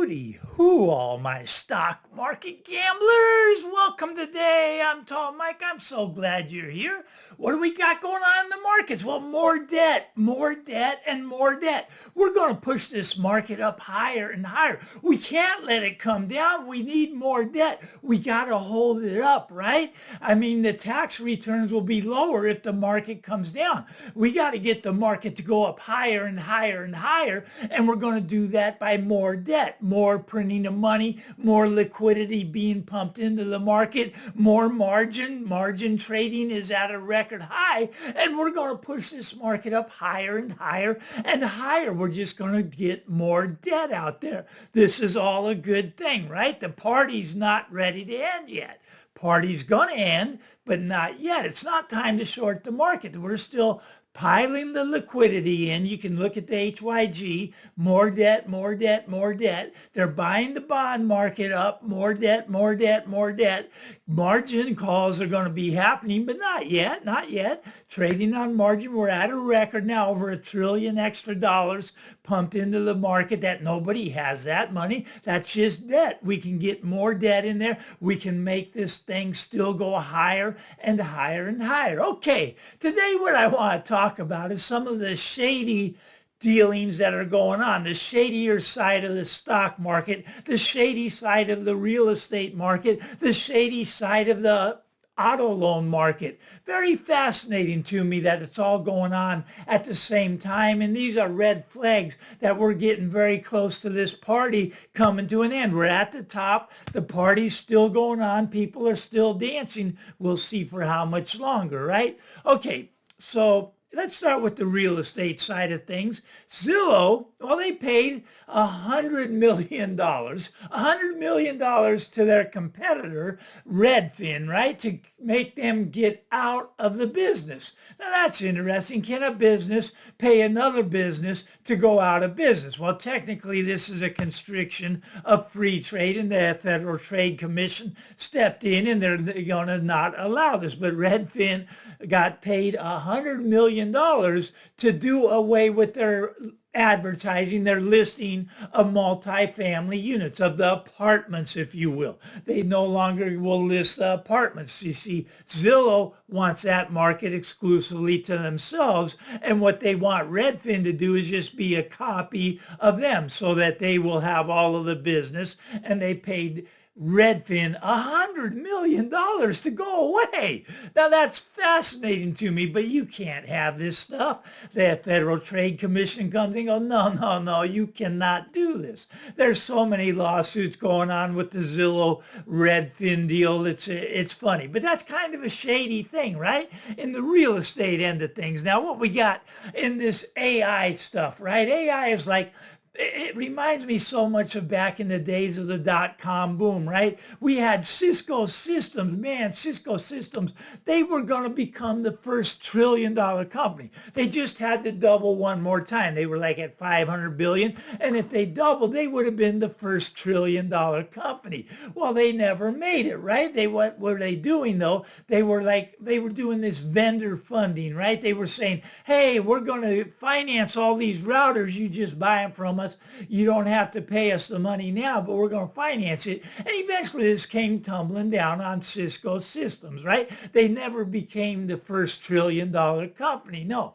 Hooty hoo, all my stock market gamblers. Welcome today. I'm Tall Mike. I'm so glad you're here. What do we got going on in the markets? Well, more debt, and more debt. We're going to push this market up higher and higher. We can't let it come down. We need more debt. We got to hold it up, right? I mean, the tax returns will be lower if the market comes down. We got to get the market to go up higher and higher and higher, and we're going to do that by more debt, more printing of money, more liquidity being pumped into the market, more margin. Margin trading is at a record high, and we're going to push this market up higher and higher and higher. We're just going to get more debt out there. This is all a good thing, right? The party's not ready to end yet. Party's going to end, but not yet. It's not time to short the market. We're still piling the liquidity in. You can look at the HYG, more debt, more debt, more debt. They're buying the bond market up, more debt, more debt, more debt. Margin calls are going to be happening, but not yet, not yet. Trading on margin, we're at a record now, over $1 trillion extra dollars pumped into the market. That nobody has that money. That's just debt. We can get more debt in there. We can make this thing still go higher and higher and higher. Okay, today what I want to talk about is some of the shady dealings that are going on, the shadier side of the stock market, the shady side of the real estate market, the shady side of the auto loan market. Very fascinating to me that it's all going on at the same time. And these are red flags that we're getting very close to this party coming to an end. We're at the top. The party's still going on. People are still dancing. We'll see for how much longer, right? Okay, so let's start with the real estate side of things. Zillow, well, they paid $100 million to their competitor, Redfin, right, to make them get out of the business. Now, that's interesting. Can a business pay another business to go out of business? Well, technically, this is a constriction of free trade, and the Federal Trade Commission stepped in, and they're going to not allow this. But Redfin got paid $100 million to do away with their advertising, their listing of multifamily units, of the apartments, if you will. They no longer will list the apartments. You see, Zillow wants that market exclusively to themselves, and what they want Redfin to do is just be a copy of them so that they will have all of the business, and they paid Redfin $100 million to go away. Now that's fascinating to me, but you can't have this stuff. The Federal Trade Commission comes and goes, no, you cannot do this. There's so many lawsuits going on with the Zillow Redfin deal. It's funny, but that's kind of a shady thing, right? In the real estate end of things. Now what we got in this AI stuff, right? AI is like, it reminds me so much of back in the days of the dot-com boom, right? We had Cisco Systems. Man, Cisco Systems, they were going to become the first trillion-dollar company. They just had to double one more time. They were like at 500 billion, and if they doubled, they would have been the first trillion-dollar company. Well, they never made it, right? What were they doing, though? They were doing this vendor funding, right? They were saying, hey, we're going to finance all these routers. You just buy them from us. You don't have to pay us the money now, but we're going to finance it. And eventually this came tumbling down on Cisco Systems, right? They never became the first trillion-dollar company. No,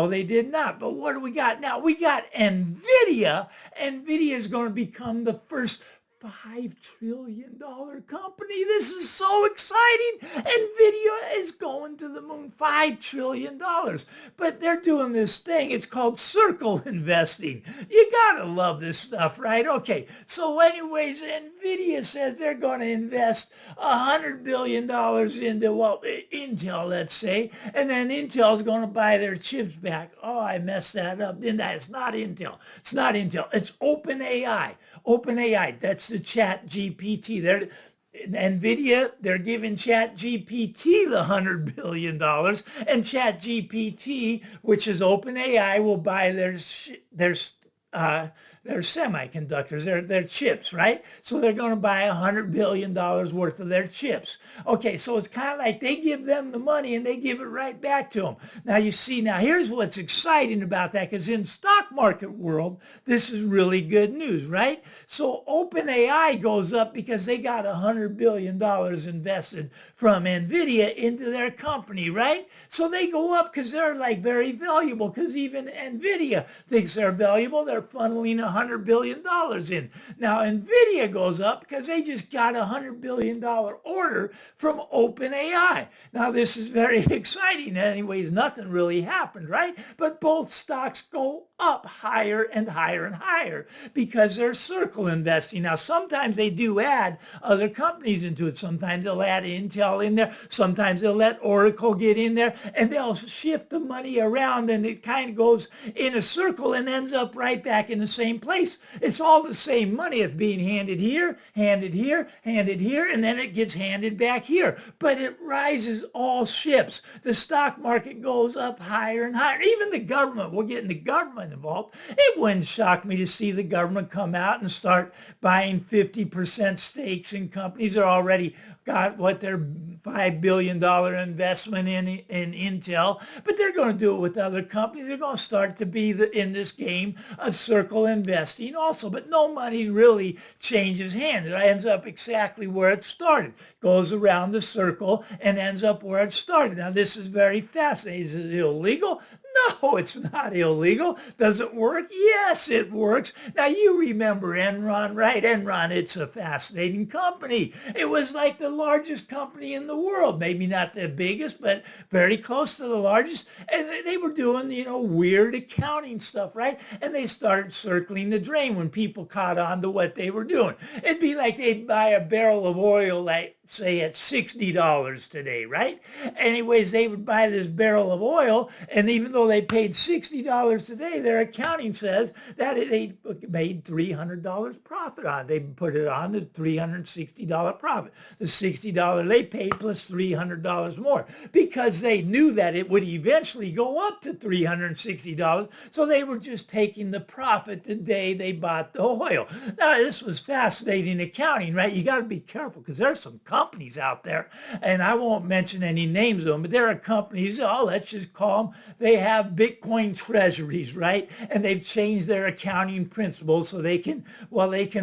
they did not. But what do we got now? We got NVIDIA. NVIDIA is going to become the first $5 trillion company. This is so exciting. NVIDIA is going to the moon. $5 trillion. But they're doing this thing. It's called circle investing. You gotta love this stuff, right? Okay. So anyways, NVIDIA says they're going to invest $100 billion into, well, Intel, let's say. And then Intel's going to buy their chips back. Oh, I messed that up, didn't I? It's not Intel. It's not Intel. It's OpenAI. OpenAI. That's the Chat GPT. NVIDIA, they're giving Chat GPT the $100 billion, and Chat GPT, which is OpenAI, will buy their semiconductors, their chips, right? So they're going to buy $100 billion worth of their chips. Okay, so it's kind of like they give them the money and they give it right back to them. Now you see, now here's what's exciting about that, because in stock market world, this is really good news, right? So OpenAI goes up because they got $100 billion invested from NVIDIA into their company, right? So they go up because they're like very valuable, because even NVIDIA thinks they're valuable. They're funneling $100 billion in. Now NVIDIA goes up because they just got a $100 billion order from OpenAI. Now this is very exciting. Anyways, nothing really happened, right? But both stocks go up higher and higher and higher because they're circle investing. Now sometimes they do add other companies into it. Sometimes they'll add Intel in there. Sometimes they'll let Oracle get in there, and they'll shift the money around, and it kind of goes in a circle and ends up right back in the same place. It's all the same money. It's being handed here, handed here, handed here, and then it gets handed back here. But it rises all ships. The stock market goes up higher and higher. Even the government, we're getting the government involved. It wouldn't shock me to see the government come out and start buying 50% stakes in companies. They're already got what their $5 billion investment in Intel, but they're going to do it with other companies. They're going to start to be in this game of circle investing also, but no money really changes hands. It ends up exactly where it started, goes around the circle and ends up where it started. Now this is very fascinating. Is it illegal? No, it's not illegal. Does it work? Yes, it works. Now, you remember Enron, right? Enron, it's a fascinating company. It was like the largest company in the world. Maybe not the biggest, but very close to the largest. And they were doing, weird accounting stuff, right? And they started circling the drain when people caught on to what they were doing. It'd be like they'd buy a barrel of oil, like, say, at $60 today, right? Anyways, they would buy this barrel of oil, and even though they paid $60 today, their accounting says that they made $300 profit on it. They put it on the $360 profit. The $60 they paid plus $300 more, because they knew that it would eventually go up to $360. So they were just taking the profit the day they bought the oil. Now, this was fascinating accounting, right? You got to be careful, because there's some companies out there, and I won't mention any names of them, but there are companies, let's just call them, they have Bitcoin treasuries, right? And they've changed their accounting principles so they can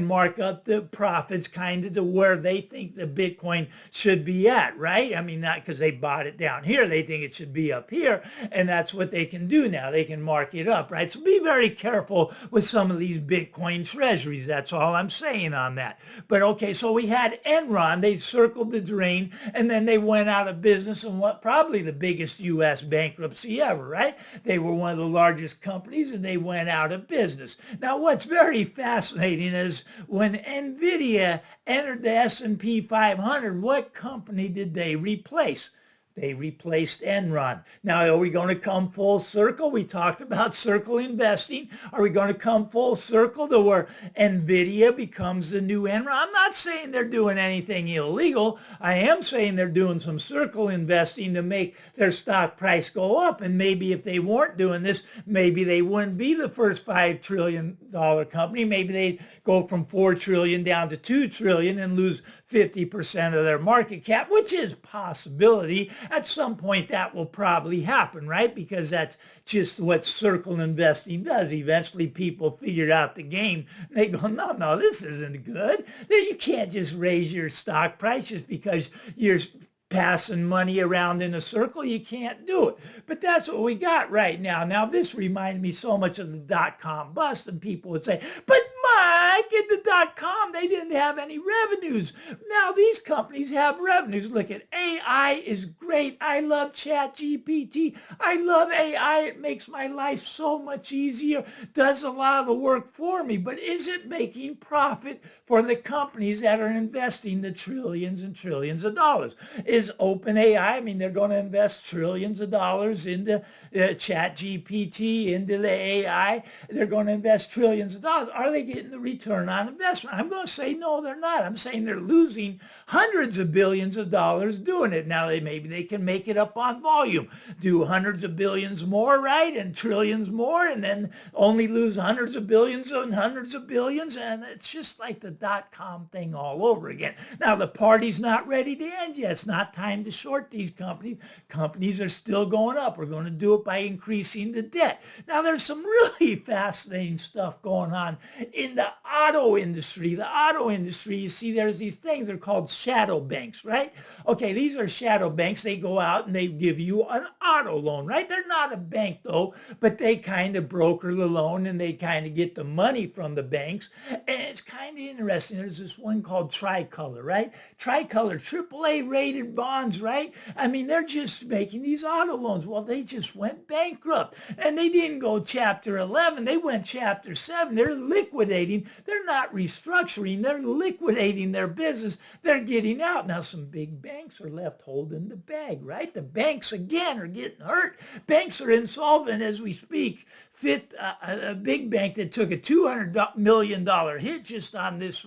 mark up the profits kind of to where they think the Bitcoin should be at, right? I mean, not because they bought it down here, they think it should be up here, and that's what they can do now. They can mark it up, right? So be very careful with some of these Bitcoin treasuries. That's all I'm saying on that. But okay, so we had Enron. They circled the drain, and then they went out of business in what probably the biggest U.S. bankruptcy ever, right? They were one of the largest companies, and they went out of business. Now, what's very fascinating is when NVIDIA entered the S&P 500, what company did they replace? They replaced Enron. Now, are we going to come full circle? We talked about circle investing. Are we going to come full circle to where NVIDIA becomes the new Enron? I'm not saying they're doing anything illegal. I am saying they're doing some circle investing to make their stock price go up. And maybe if they weren't doing this, maybe they wouldn't be the first $5 trillion company. Maybe they'd go from $4 trillion down to $2 trillion and lose 50% of their market cap, which is a possibility. At some point that will probably happen, right? Because that's just what circle investing does. Eventually people figured out the game. They go, no, this isn't good. You can't just raise your stock price just because you're passing money around in a circle. You can't do it. But that's what we got right now. Now, this reminds me so much of the dot-com bust, and people would say, but Mike, in the dot-com, they didn't have any revenues. Now, these companies have revenues. Look at AI is great. I love ChatGPT. I love AI. It makes my life so much easier, does a lot of the work for me. But is it making profit for the companies that are investing the trillions and trillions of dollars? Is OpenAI, I mean, they're going to invest trillions of dollars into ChatGPT, into the AI. They're going to invest trillions of dollars. Are they getting the return on investment? I'm going to say no, No, they're not. I'm saying they're losing hundreds of billions of dollars doing it. Now, maybe they can make it up on volume, do hundreds of billions more, right? And trillions more, and then only lose hundreds of billions and hundreds of billions. And it's just like the dot-com thing all over again. Now, the party's not ready to end yet. It's not time to short these companies. Companies are still going up. We're going to do it by increasing the debt. Now, there's some really fascinating stuff going on in the auto industry. The auto industry, you see, there's these things, they're called shadow banks, right? Okay, these are shadow banks. They go out and they give you an auto loan, right? They're not a bank though, but they kind of broker the loan and they kind of get the money from the banks. And it's kind of interesting. There's this one called Tricolor, right? Tricolor, AAA rated bonds, right? I mean, they're just making these auto loans. Well, they just went bankrupt and they didn't go chapter 11. They went chapter 7. They're liquidating. They're not restructuring. They're liquidating their business. They're getting out. Now, some big banks are left holding the bag, right? The banks, again, are getting hurt. Banks are insolvent as we speak. A big bank that took a $200 million hit just on this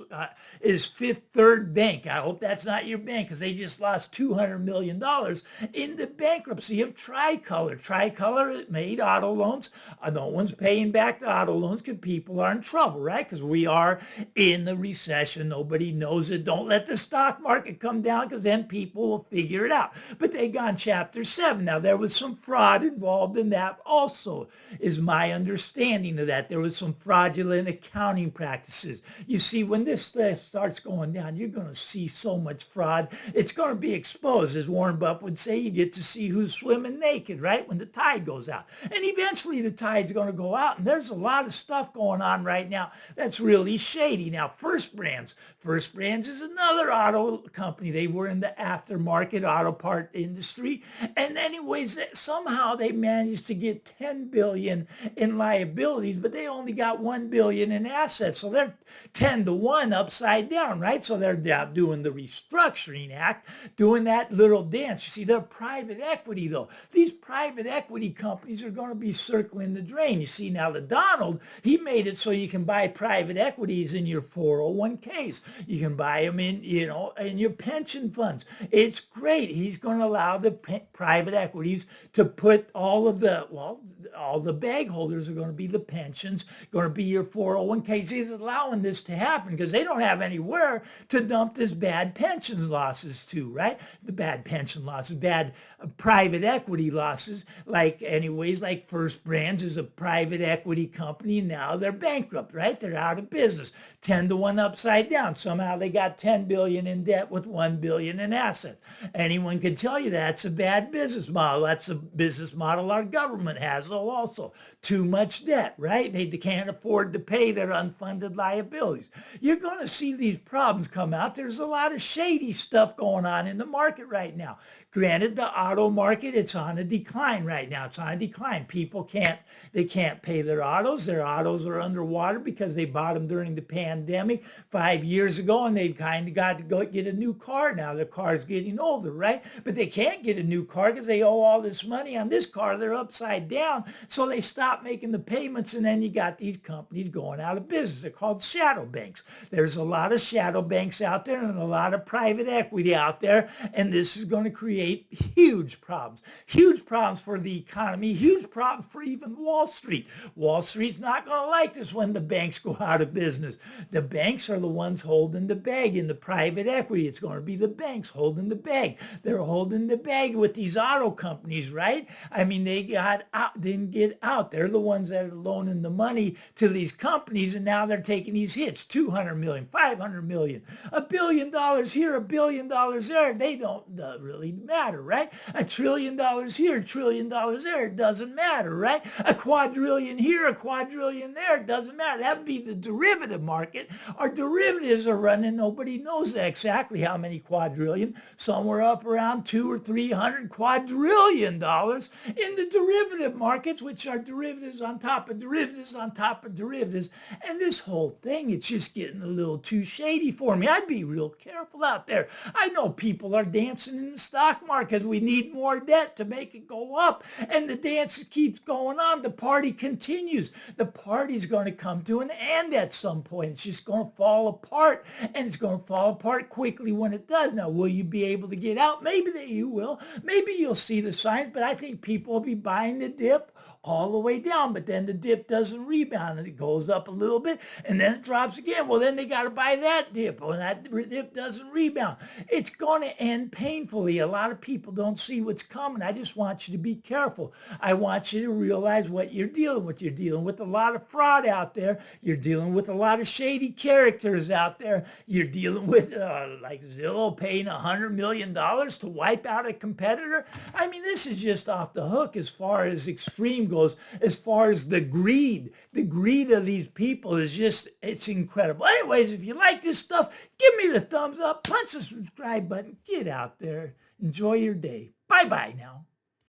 is Fifth Third Bank. I hope that's not your bank because they just lost $200 million in the bankruptcy of Tricolor. Tricolor made auto loans. No one's paying back the auto loans because people are in trouble, right? Because we are in the recession. Nobody knows it. Don't let the stock market come down because then people will figure it out. But they gone chapter 7. Now, there was some fraud involved in that also, is my understanding of that. There was some fraudulent accounting practices. You see, when this stuff starts going down, you're going to see so much fraud. It's going to be exposed. As Warren Buffett would say, you get to see who's swimming naked, right? When the tide goes out. And eventually the tide's going to go out. And there's a lot of stuff going on right now that's really shady. Now, First Brands is another auto company. They were in the aftermarket auto part industry. And anyways, somehow they managed to get $10 billion in liabilities, but they only got $1 billion in assets. So they're 10 to 1 upside down, right? So they're doing the restructuring act, doing that little dance. You see, they're private equity though. These private equity companies are going to be circling the drain. You see, now the Donald, he made it so you can buy private equities in your 401ks. You can buy them in, in your pension funds. It's great. He's going to allow the private equities to put all the bag holders are going to be the pensions, going to be your 401ks. He's allowing this to happen because they don't have anywhere to dump this bad pension losses to, right? The bad pension losses, bad private equity losses. Like First Brands is a private equity company. Now they're bankrupt, right? They're out of business. 10 to 1 upside down. Somehow they got $10 billion in debt with $1 billion in assets. Anyone can tell you that's a bad business model. That's a business model our government has also. Too much debt, right? They can't afford to pay their unfunded liabilities. You're going to see these problems come out. There's a lot of shady stuff going on in the market right now. Granted, the auto market, it's on a decline right now. It's on a decline. People can't pay their autos. Their autos are underwater because they bought them during the pandemic 5 years ago, and they've kind of got to go get a new car now. Their car's getting older, right? But they can't get a new car because they owe all this money on this car. They're upside down. So they stop making the payments, and then you got these companies going out of business. They're called shadow banks. There's a lot of shadow banks out there and a lot of private equity out there, and this is going to create huge problems for the economy, huge problems for even Wall Street. Wall Street's not going to like this when the banks go out of business. The banks are the ones holding the bag in the private equity. It's going to be the banks holding the bag. They're holding the bag with these auto companies, right? I mean, they didn't get out. They're the ones that are loaning the money to these companies, and now they're taking these hits, $200 million, $500 million, $1 billion here, $1 billion there. They don't really matter, right? $1 trillion here, $1 trillion there, it doesn't matter, right? A quadrillion here, a quadrillion there, it doesn't matter. That would be the derivative market. Our derivatives are running, nobody knows exactly how many quadrillion, somewhere up around 200 or 300 quadrillion dollars in the derivative markets, which are derivatives on top of derivatives on top of derivatives. And this whole thing, it's just getting a little too shady for me. I'd be real careful out there. I know people are dancing in the stock market. We need more debt to make it go up. And the dance keeps going on. The party continues. The party's going to come to an end at some point. It's just going to fall apart, and it's going to fall apart quickly when it does. Now, will you be able to get out? Maybe that you will. Maybe you'll see the signs, but I think people will be buying the dip all the way down, but then the dip doesn't rebound and it goes up a little bit and then it drops again. Well, then they got to buy that dip when that dip doesn't rebound. It's going to end painfully. A lot of people don't see what's coming. I just want you to be careful. I want you to realize what you're dealing with. You're dealing with a lot of fraud out there. You're dealing with a lot of shady characters out there. You're dealing with like Zillow paying $100 million to wipe out a competitor. I mean, this is just off the hook as far as extreme goes. As far as the greed of these people is just, it's incredible. Anyways, if you like this stuff, give me the thumbs up, punch the subscribe button, get out there, enjoy your day. Bye-bye now.